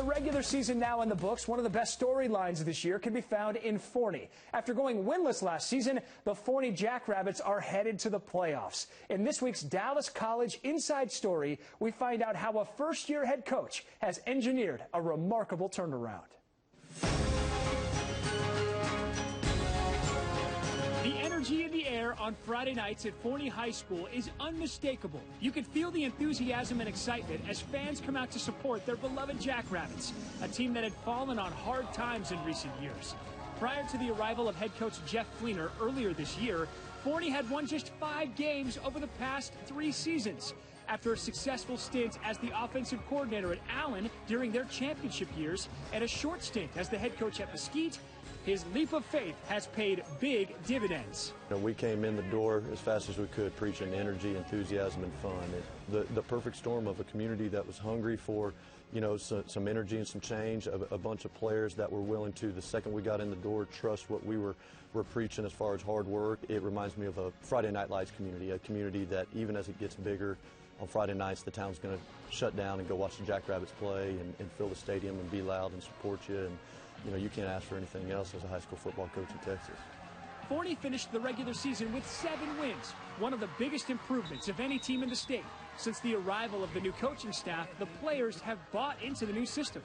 the regular season now in the books, one of the best storylines of this year can be found in Forney. After going winless last season, the Forney Jackrabbits are headed to the playoffs. In this week's Dallas College Inside Story, we find out how a first-year head coach has engineered a remarkable turnaround. The energy in the air on Friday nights at Forney High School is unmistakable. You can feel the enthusiasm and excitement as fans come out to support their beloved Jackrabbits, a team that had fallen on hard times in recent years. Prior to the arrival of head coach Jeff Fleener earlier this year, Forney had won just 5 games over the past 3 seasons. After a successful stint as the offensive coordinator at Allen during their championship years and a short stint as the head coach at Mesquite, his leap of faith has paid big dividends. We came in the door as fast as we could, preaching energy, enthusiasm, and fun. The perfect storm of a community that was hungry for, some energy and some change, a bunch of players that were willing to, the second we got in the door, trust what we were preaching as far as hard work. It reminds me of a Friday Night Lights community, a community that even as it gets bigger, on Friday nights, the town's going to shut down and go watch the Jackrabbits play and fill the stadium and be loud and support you. And, you can't ask for anything else as a high school football coach in Texas. Forney finished the regular season with 7 wins, one of the biggest improvements of any team in the state. Since the arrival of the new coaching staff, the players have bought into the new system.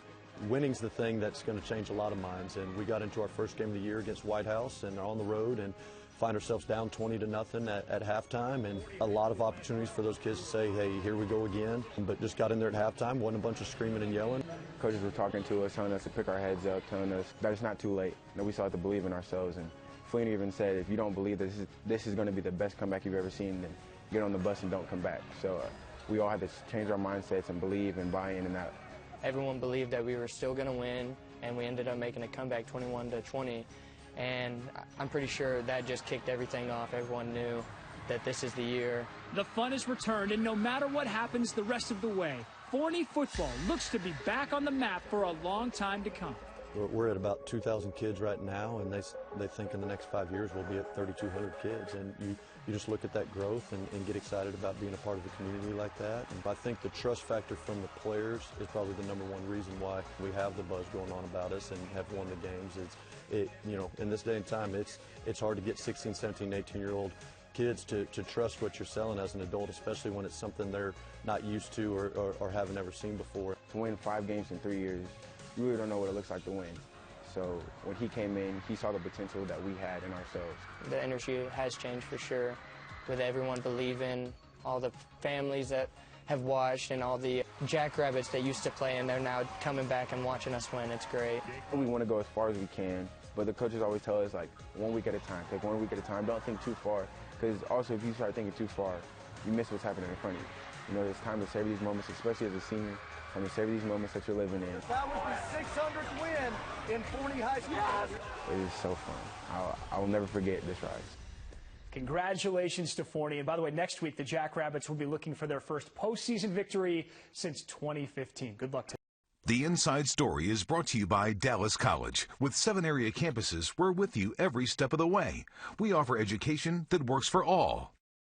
Winning's the thing that's going to change a lot of minds, and we got into our first game of the year against White House and are on the road and find ourselves down 20-0 at halftime, and a lot of opportunities for those kids to say, hey, here we go again, but just got in there at halftime, wasn't a bunch of screaming and yelling. Coaches were talking to us, telling us to pick our heads up, telling us that it's not too late, that we still have to believe in ourselves. And Fleener even said, if you don't believe this is going to be the best comeback you've ever seen, then get on the bus and don't come back. So we all had to change our mindsets and believe and buy in and that. Everyone believed that we were still going to win, and we ended up making a comeback 21-20. And I'm pretty sure that just kicked everything off. Everyone knew that this is the year. The fun has returned, and no matter what happens the rest of the way, Forney football looks to be back on the map for a long time to come. We're at about 2,000 kids right now, and they think in the next 5 years we'll be at 3,200 kids. And you just look at that growth and get excited about being a part of a community like that. And I think the trust factor from the players is probably the #1 reason why we have the buzz going on about us and have won the games. In this day and time, it's hard to get 16, 17, 18-year-old kids to trust what you're selling as an adult, especially when it's something they're not used to or haven't ever seen before. To win 5 games in 3 years, you really don't know what it looks like to win. So when he came in, he saw the potential that we had in ourselves. The energy has changed for sure, with everyone believing, all the families that have watched, and all the Jackrabbits that used to play, and they're now coming back and watching us win. It's great. We want to go as far as we can, but the coaches always tell us, 1 week at a time. Take 1 week at a time. Don't think too far, because also if you start thinking too far, you miss what's happening in front of you. It's time to savor these moments, especially as a senior. Time to savor these moments that you're living in. That was the 600th win in Forney High School. Yes! It is so fun. I will never forget this rise. Congratulations to Forney. And by the way, next week the Jackrabbits will be looking for their first postseason victory since 2015. Good luck to them. The Inside Story is brought to you by Dallas College. With 7 area campuses, we're with you every step of the way. We offer education that works for all.